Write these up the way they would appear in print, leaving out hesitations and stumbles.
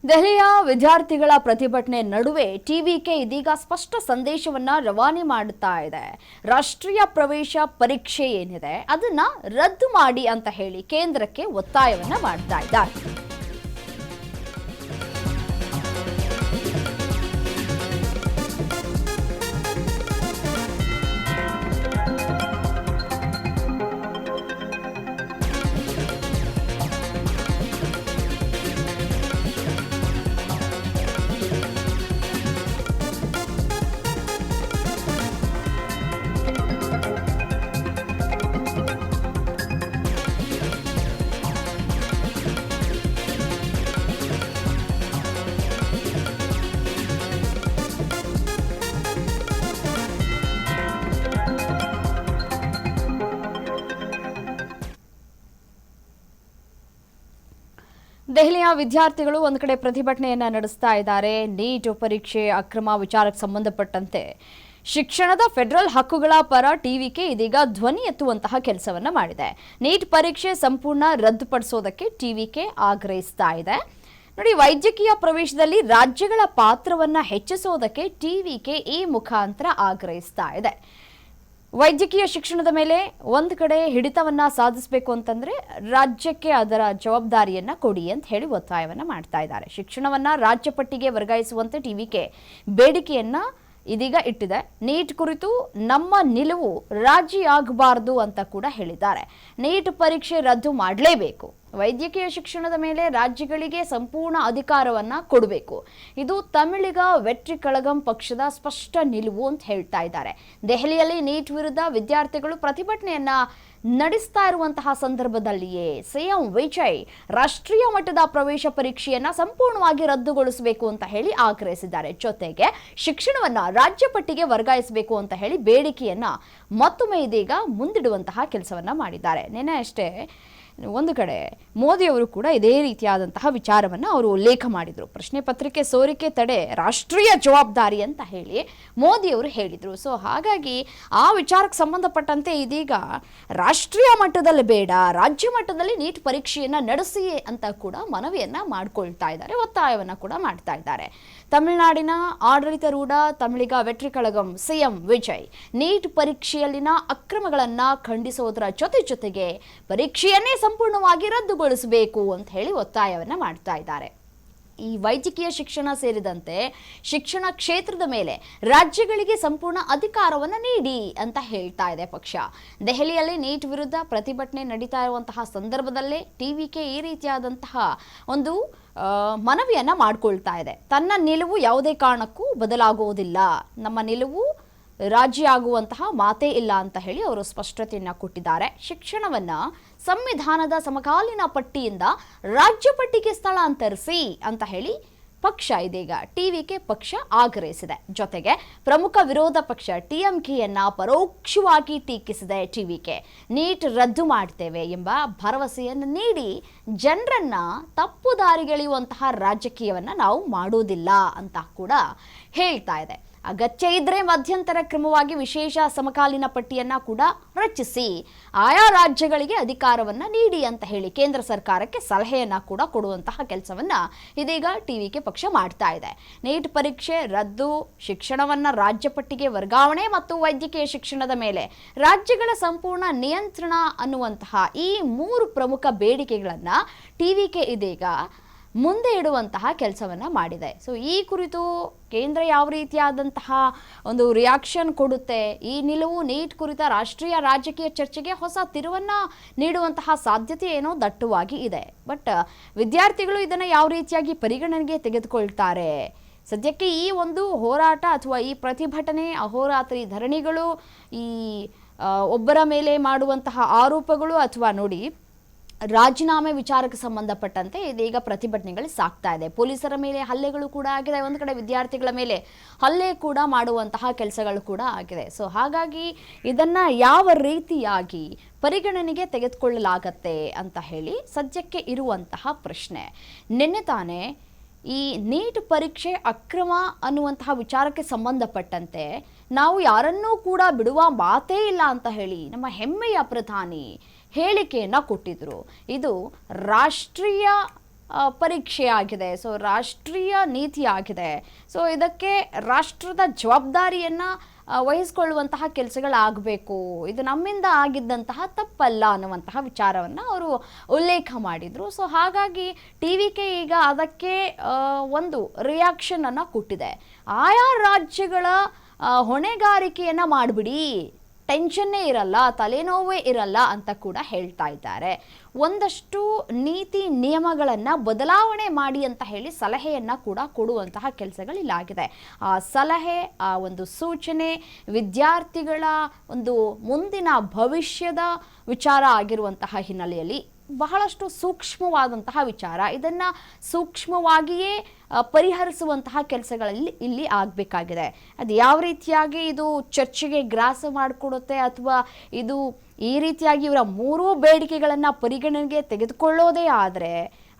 ದೆಹಲಿಯ ವಿದ್ಯಾರ್ಥಿಗಳ ಪ್ರತಿಭಟನೆ ನಡುವೆ ಟಿವಿಕೆ ಇದೀಗ ಸ್ಪಷ್ಟ ಸಂದೇಶವನ್ನ ರವಾನೆ ಮಾಡುತ್ತಾ ಇದೆ. ರಾಷ್ಟ್ರೀಯ ಪ್ರವೇಶ ಪರೀಕ್ಷೆ ಏನಿದೆ ಅದನ್ನ ರದ್ದು ಮಾಡಿ ಅಂತ ಹೇಳಿ ಕೇಂದ್ರಕ್ಕೆ ಒತ್ತಾಯವನ್ನ ಮಾಡ್ತಾ ಇದ್ದಾರೆ. ದೆಹಲಿಯ ವಿದ್ಯಾರ್ಥಿಗಳು ಒಂದು ಕಡೆ ಪ್ರತಿಭಟನೆಯನ್ನ ನಡೆಸ್ತಾ ಇದ್ದಾರೆ. ನೀಟ್ ಪರೀಕ್ಷೆ ಅಕ್ರಮ ವಿಚಾರಕ್ಕೆ ಸಂಬಂಧಪಟ್ಟಂತೆ ಶಿಕ್ಷಣದ ಫೆಡರಲ್ ಹಕ್ಕುಗಳ ಪರ ಟಿವಿಕೆ ಇದೀಗ ಧ್ವನಿ ಎತ್ತುವಂತಹ ಕೆಲಸವನ್ನ ಮಾಡಿದೆ. ನೀಟ್ ಪರೀಕ್ಷೆ ಸಂಪೂರ್ಣ ರದ್ದುಪಡಿಸೋದಕ್ಕೆ ಟಿವಿಕೆ ಆಗ್ರಹಿಸ್ತಾ ಇದೆ. ನೋಡಿ, ವೈದ್ಯಕೀಯ ಪ್ರವೇಶದಲ್ಲಿ ರಾಜ್ಯಗಳ ಪಾತ್ರವನ್ನ ಹೆಚ್ಚಿಸೋದಕ್ಕೆ ಟಿವಿಕೆ ಈ ಮುಖಾಂತರ ಆಗ್ರಹಿಸ್ತಾ ಇದೆ. ವೈದ್ಯಕೀಯ ಶಿಕ್ಷಣದ ಮೇಲೆ ಒಂದು ಕಡೆ ಹಿಡಿತವನ್ನ ಸಾಧಿಸಬೇಕು ಅಂತಂದ್ರೆ ರಾಜ್ಯಕ್ಕೆ ಅದರ ಜವಾಬ್ದಾರಿಯನ್ನ ಕೊಡಿ ಅಂತ ಹೇಳಿ ಒತ್ತಾಯವನ್ನ ಮಾಡ್ತಾ ಇದ್ದಾರೆ. ಶಿಕ್ಷಣವನ್ನ ರಾಜ್ಯ ಪಟ್ಟಿಗೆ ವರ್ಗಾಯಿಸುವಂತೆ ಟಿವಿಕೆ ಬೇಡಿಕೆಯನ್ನ ಇದೀಗ ಇಟ್ಟಿದೆ. ನೀಟ್ ಕುರಿತು ನಮ್ಮ ನಿಲುವು ರಾಜಿಯಾಗಬಾರದು ಅಂತ ಕೂಡ ಹೇಳಿದ್ದಾರೆ. ನೀಟ್ ಪರೀಕ್ಷೆ ರದ್ದು ಮಾಡಲೇಬೇಕು. ವೈದ್ಯಕೀಯ ಶಿಕ್ಷಣದ ಮೇಲೆ ರಾಜ್ಯಗಳಿಗೆ ಸಂಪೂರ್ಣ ಅಧಿಕಾರವನ್ನ ಕೊಡಬೇಕು. ಇದು ತಮಿಳಿಗ ವೆಟ್ರಿ ಕಳಗಂ ಪಕ್ಷದ ಸ್ಪಷ್ಟ ನಿಲುವು ಅಂತ ಹೇಳ್ತಾ ಇದ್ದಾರೆ. ದೆಹಲಿಯಲ್ಲಿ ನೀಟ್ ವಿರುದ್ಧ ವಿದ್ಯಾರ್ಥಿಗಳು ಪ್ರತಿಭಟನೆಯನ್ನ ನಡೆಸ್ತಾ ಇರುವಂತಹ ಸಂದರ್ಭದಲ್ಲಿಯೇ ಸಿಎಂ ವಿಜಯ್ ರಾಷ್ಟ್ರೀಯ ಮಟ್ಟದ ಪ್ರವೇಶ ಪರೀಕ್ಷೆಯನ್ನ ಸಂಪೂರ್ಣವಾಗಿ ರದ್ದುಗೊಳಿಸಬೇಕು ಅಂತ ಹೇಳಿ ಆಗ್ರಹಿಸಿದ್ದಾರೆ. ಜೊತೆಗೆ ಶಿಕ್ಷಣವನ್ನ ರಾಜ್ಯ ಪಟ್ಟಿಗೆ ವರ್ಗಾಯಿಸಬೇಕು ಅಂತ ಹೇಳಿ ಬೇಡಿಕೆಯನ್ನ ಮತ್ತೊಮ್ಮೆ ಇದೀಗ ಮುಂದಿಡುವಂತಹ ಕೆಲಸವನ್ನ ಮಾಡಿದ್ದಾರೆ. ನಿನ್ನೆ ಅಷ್ಟೇ ಒಂದು ಕಡೆ ಮೋದಿಯವರು ಕೂಡ ಇದೇ ರೀತಿಯಾದಂತಹ ವಿಚಾರವನ್ನು ಅವರು ಉಲ್ಲೇಖ ಮಾಡಿದರು. ಪ್ರಶ್ನೆ ಪತ್ರಿಕೆ ಸೋರಿಕೆ ತಡೆ ರಾಷ್ಟ್ರೀಯ ಜವಾಬ್ದಾರಿ ಅಂತ ಹೇಳಿ ಮೋದಿಯವರು ಹೇಳಿದರು. ಸೊ ಹಾಗಾಗಿ ಆ ವಿಚಾರಕ್ಕೆ ಸಂಬಂಧಪಟ್ಟಂತೆ ಇದೀಗ ರಾಷ್ಟ್ರೀಯ ಮಟ್ಟದಲ್ಲಿ ಬೇಡ, ರಾಜ್ಯ ಮಟ್ಟದಲ್ಲಿ ನೀಟ್ ಪರೀಕ್ಷೆಯನ್ನು ನಡೆಸಿ ಅಂತ ಕೂಡ ಮನವಿಯನ್ನ ಮಾಡಿಕೊಳ್ತಾ ಇದ್ದಾರೆ, ಒತ್ತಾಯವನ್ನು ಕೂಡ ಮಾಡ್ತಾ ಇದ್ದಾರೆ. ತಮಿಳುನಾಡಿನ ಆಡಳಿತಾರೂಢ ತಮಿಳಿಗ ವೆಟ್ರಿ ಕಳಗಂ ಸಿಎಂ ವಿಜಯ್ ನೀಟ್ ಪರೀಕ್ಷೆಯಲ್ಲಿನ ಅಕ್ರಮಗಳನ್ನ ಖಂಡಿಸೋದರ ಜೊತೆಗೆ ಪರೀಕ್ಷೆಯನ್ನೇ ಸಂಪೂರ್ಣವಾಗಿ ರದ್ದುಗೊಳಿಸಬೇಕು ಅಂತ ಹೇಳಿ ಒತ್ತಾಯವನ್ನ ಮಾಡ್ತಾ ಇದ್ದಾರೆ. ಈ ವೈದ್ಯಕೀಯ ಶಿಕ್ಷಣ ಸೇರಿದಂತೆ ಶಿಕ್ಷಣ ಕ್ಷೇತ್ರದ ಮೇಲೆ ರಾಜ್ಯಗಳಿಗೆ ಸಂಪೂರ್ಣ ಅಧಿಕಾರವನ್ನು ನೀಡಿ ಅಂತ ಹೇಳ್ತಾ ಇದೆ ಪಕ್ಷ. ದೆಹಲಿಯಲ್ಲಿ ನೀಟ್ ವಿರುದ್ಧ ಪ್ರತಿಭಟನೆ ನಡೀತಾ ಇರುವಂತಹ ಸಂದರ್ಭದಲ್ಲೇ ಟಿವಿಕೆ ಈ ರೀತಿಯಾದಂತಹ ಒಂದು ಮನವಿಯನ್ನ ಮಾಡಿಕೊಳ್ತಾ ಇದೆ. ತನ್ನ ನಿಲುವು ಯಾವುದೇ ಕಾರಣಕ್ಕೂ ಬದಲಾಗುವುದಿಲ್ಲ, ನಮ್ಮ ನಿಲುವು ರಾಜಿ ಆಗುವಂತಹ ಮಾತೇ ಇಲ್ಲ ಅಂತ ಹೇಳಿ ಅವರು ಸ್ಪಷ್ಟತೆಯನ್ನ ಕೊಟ್ಟಿದ್ದಾರೆ. ಶಿಕ್ಷಣವನ್ನ ಸಂವಿಧಾನದ ಸಮಕಾಲೀನ ಪಟ್ಟಿಯಿಂದ ರಾಜ್ಯ ಪಟ್ಟಿಗೆ ಸ್ಥಳಾಂತರಿಸಿ ಅಂತ ಹೇಳಿ ಪಕ್ಷ ಇದೀಗ ಟಿವಿಕೆ ಪಕ್ಷ ಆಗ್ರಹಿಸಿದೆ. ಜೊತೆಗೆ ಪ್ರಮುಖ ವಿರೋಧ ಪಕ್ಷ ಟಿಎಂಕೆಯನ್ನ ಪರೋಕ್ಷವಾಗಿ ಟೀಕಿಸಿದೆ. ಟಿವಿಕೆ ನೀಟ್ ರದ್ದು ಮಾಡ್ತೇವೆ ಎಂಬ ಭರವಸೆಯನ್ನು ನೀಡಿ ಜನರನ್ನ ತಪ್ಪು ದಾರಿಗೆಳೆಯುವಂತಹ ರಾಜಕೀಯವನ್ನ ನಾವು ಮಾಡುವುದಿಲ್ಲ ಅಂತ ಕೂಡ ಹೇಳ್ತಾ ಇದೆ. ಅಗತ್ಯ ಇದ್ರೆ ಮಧ್ಯಂತರ ಕ್ರಮವಾಗಿ ವಿಶೇಷ ಸಮಕಾಲೀನ ಪಟ್ಟಿಯನ್ನ ಕೂಡ ರಚಿಸಿ ಆಯಾ ರಾಜ್ಯಗಳಿಗೆ ಅಧಿಕಾರವನ್ನ ನೀಡಿ ಅಂತ ಹೇಳಿ ಕೇಂದ್ರ ಸರ್ಕಾರಕ್ಕೆ ಸಲಹೆಯನ್ನ ಕೂಡ ಕೊಡುವಂತಹ ಕೆಲಸವನ್ನ ಇದೀಗ ಟಿವಿಕೆ ಪಕ್ಷ ಮಾಡ್ತಾ ಇದೆ. ನೀಟ್ ಪರೀಕ್ಷೆ ರದ್ದು, ಶಿಕ್ಷಣವನ್ನ ರಾಜ್ಯ ಪಟ್ಟಿಗೆ ವರ್ಗಾವಣೆ ಮತ್ತು ವೈದ್ಯಕೀಯ ಶಿಕ್ಷಣದ ಮೇಲೆ ರಾಜ್ಯಗಳ ಸಂಪೂರ್ಣ ನಿಯಂತ್ರಣ ಅನ್ನುವಂತಹ ಈ ಮೂರು ಪ್ರಮುಖ ಬೇಡಿಕೆಗಳನ್ನ ಟಿವಿಕೆ ಇದೀಗ ಮುಂದೆ ಇಡುವಂತಹ ಕೆಲಸವನ್ನ ಮಾಡಿದೆ. ಸೊ ಈ ಕುರಿತು ಕೇಂದ್ರ ಯಾವ ರೀತಿಯಾದಂತಹ ಒಂದು ರಿಯಾಕ್ಷನ್ ಕೊಡುತ್ತೆ, ಈ ನಿಲುವು ನೀಟ್ ಕುರಿತ ರಾಷ್ಟ್ರೀಯ ರಾಜಕೀಯ ಚರ್ಚೆಗೆ ಹೊಸ ತಿರುವನ್ನ ನೀಡುವಂತಹ ಸಾಧ್ಯತೆ ಏನೋ ದಟ್ಟವಾಗಿ ಇದೆ. ಬಟ್ ವಿದ್ಯಾರ್ಥಿಗಳು ಇದನ್ನ ಯಾವ ರೀತಿಯಾಗಿ ಪರಿಗಣನೆಗೆ ತೆಗೆದುಕೊಳ್ತಾರೆ? ಸದ್ಯಕ್ಕೆ ಈ ಒಂದು ಹೋರಾಟ ಅಥವಾ ಈ ಪ್ರತಿಭಟನೆ, ಅಹೋರಾತ್ರಿ ಧರಣಿಗಳು, ಈ ಒಬ್ಬರ ಮೇಲೆ ಮಾಡುವಂತಹ ಆರೋಪಗಳು ಅಥವಾ ನೋಡಿ ರಾಜೀನಾಮೆ ವಿಚಾರಕ್ಕೆ ಸಂಬಂಧಪಟ್ಟಂತೆ ಇದೀಗ ಪ್ರತಿಭಟನೆಗಳು ಸಾಗ್ತಾ ಇದೆ. ಪೊಲೀಸರ ಮೇಲೆ ಹಲ್ಲೆಗಳು ಕೂಡ ಆಗಿದೆ, ಒಂದು ಕಡೆ ವಿದ್ಯಾರ್ಥಿಗಳ ಮೇಲೆ ಹಲ್ಲೆ ಕೂಡ ಮಾಡುವಂತಹ ಕೆಲಸಗಳು ಕೂಡ ಆಗಿದೆ. ಸೊ ಹಾಗಾಗಿ ಇದನ್ನ ಯಾವ ರೀತಿಯಾಗಿ ಪರಿಗಣನೆಗೆ ತೆಗೆದುಕೊಳ್ಳಲಾಗತ್ತೆ ಅಂತ ಹೇಳಿ ಸದ್ಯಕ್ಕೆ ಇರುವಂತಹ ಪ್ರಶ್ನೆ. ನಿನ್ನೆ ತಾನೇ ಈ ನೀಟ್ ಪರೀಕ್ಷೆ ಅಕ್ರಮ ಅನ್ನುವಂತಹ ವಿಚಾರಕ್ಕೆ ಸಂಬಂಧಪಟ್ಟಂತೆ ನಾವು ಯಾರನ್ನೂ ಕೂಡ ಬಿಡುವ ಮಾತೇ ಇಲ್ಲ ಅಂತ ಹೇಳಿ ನಮ್ಮ ಹೆಮ್ಮೆಯ ಪ್ರಧಾನಿ ಹೇಳಿಕೆಯನ್ನ ಕೊಟ್ಟಿದ್ರು. ಇದು ರಾಷ್ಟ್ರೀಯ ಪರೀಕ್ಷೆ ಆಗಿದೆ, ಸೊ ರಾಷ್ಟ್ರೀಯ ನೀತಿ ಆಗಿದೆ. ಸೊ ಇದಕ್ಕೆ ರಾಷ್ಟ್ರದ ಜವಾಬ್ದಾರಿಯನ್ನು ವಹಿಸ್ಕೊಳ್ಳುವಂತಹ ಕೆಲಸಗಳಾಗಬೇಕು, ಇದು ನಮ್ಮಿಂದ ಆಗಿದ್ದಂತಹ ತಪ್ಪಲ್ಲ ಅನ್ನುವಂತಹ ವಿಚಾರವನ್ನು ಅವರು ಉಲ್ಲೇಖ ಮಾಡಿದರು. ಸೊ ಹಾಗಾಗಿ TVK ಈಗ ಅದಕ್ಕೆ ಒಂದು ರಿಯಾಕ್ಷನನ್ನು ಕೊಟ್ಟಿದೆ. ಆಯಾ ರಾಜ್ಯಗಳ ಹೊಣೆಗಾರಿಕೆಯನ್ನು ಮಾಡಿಬಿಡಿ, ಟೆನ್ಷನ್ನೇ ಇರಲ್ಲ, ತಲೆನೋವೇ ಇರಲ್ಲ ಅಂತ ಕೂಡ ಹೇಳ್ತಾ ಇದ್ದಾರೆ. ಒಂದಷ್ಟು ನೀತಿ ನಿಯಮಗಳನ್ನು ಬದಲಾವಣೆ ಮಾಡಿ ಅಂತ ಹೇಳಿ ಸಲಹೆಯನ್ನು ಕೂಡ ಕೊಡುವಂತಹ ಕೆಲಸಗಳಿಲ್ಲಾಗಿದೆ. ಆ ಸಲಹೆ, ಆ ಒಂದು ಸೂಚನೆ ವಿದ್ಯಾರ್ಥಿಗಳ ಒಂದು ಮುಂದಿನ ಭವಿಷ್ಯದ ವಿಚಾರ ಆಗಿರುವಂತಹ ಹಿನ್ನೆಲೆಯಲ್ಲಿ ಬಹಳಷ್ಟು ಸೂಕ್ಷ್ಮವಾದಂತಹ ವಿಚಾರ. ಇದನ್ನು ಸೂಕ್ಷ್ಮವಾಗಿಯೇ ಪರಿಹರಿಸುವಂತಹ ಕೆಲಸಗಳಲ್ಲಿ ಇಲ್ಲಿ ಆಗಬೇಕಾಗಿದೆ. ಅದು ಯಾವ ರೀತಿಯಾಗಿ ಇದು ಚರ್ಚೆಗೆ ಗ್ರಾಸ ಮಾಡಿಕೊಡುತ್ತೆ ಅಥವಾ ಇದು ಈ ರೀತಿಯಾಗಿ ಇವರ ಮೂರೂ ಬೇಡಿಕೆಗಳನ್ನು ಪರಿಗಣನೆಗೆ ತೆಗೆದುಕೊಳ್ಳೋದೇ ಆದರೆ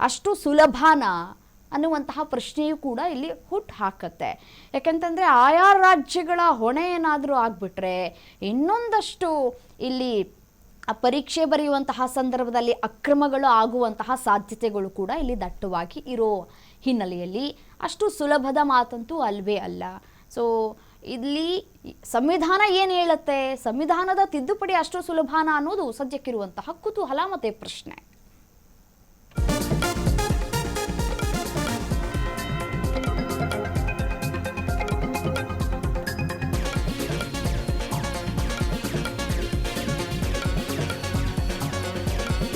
ಅಷ್ಟು ಸುಲಭನಾ ಅನ್ನುವಂತಹ ಪ್ರಶ್ನೆಯೂ ಕೂಡ ಇಲ್ಲಿ ಹುಟ್ಟು ಹಾಕತ್ತೆ. ಯಾಕಂತಂದರೆ ಆಯಾ ರಾಜ್ಯಗಳ ಹೊಣೆ ಏನಾದರೂ ಆಗಿಬಿಟ್ರೆ ಇನ್ನೊಂದಷ್ಟು ಇಲ್ಲಿ ಪರೀಕ್ಷೆ ಬರೆಯುವಂತಹ ಸಂದರ್ಭದಲ್ಲಿ ಅಕ್ರಮಗಳು ಆಗುವಂತಹ ಸಾಧ್ಯತೆಗಳು ಕೂಡ ಇಲ್ಲಿ ದಟ್ಟವಾಗಿ ಇರೋ ಹಿನ್ನೆಲೆಯಲ್ಲಿ ಅಷ್ಟು ಸುಲಭದ ಮಾತಂತೂ ಅಲ್ವೇ ಅಲ್ಲ. ಸೊ ಇಲ್ಲಿ ಸಂವಿಧಾನ ಏನು ಹೇಳುತ್ತೆ, ಸಂವಿಧಾನದ ತಿದ್ದುಪಡಿ ಅಷ್ಟು ಸುಲಭನಾ ಅನ್ನೋದು ಸದ್ಯಕ್ಕಿರುವಂತಹ ಕುತೂಹಲ ಮತ್ತು ಪ್ರಶ್ನೆ.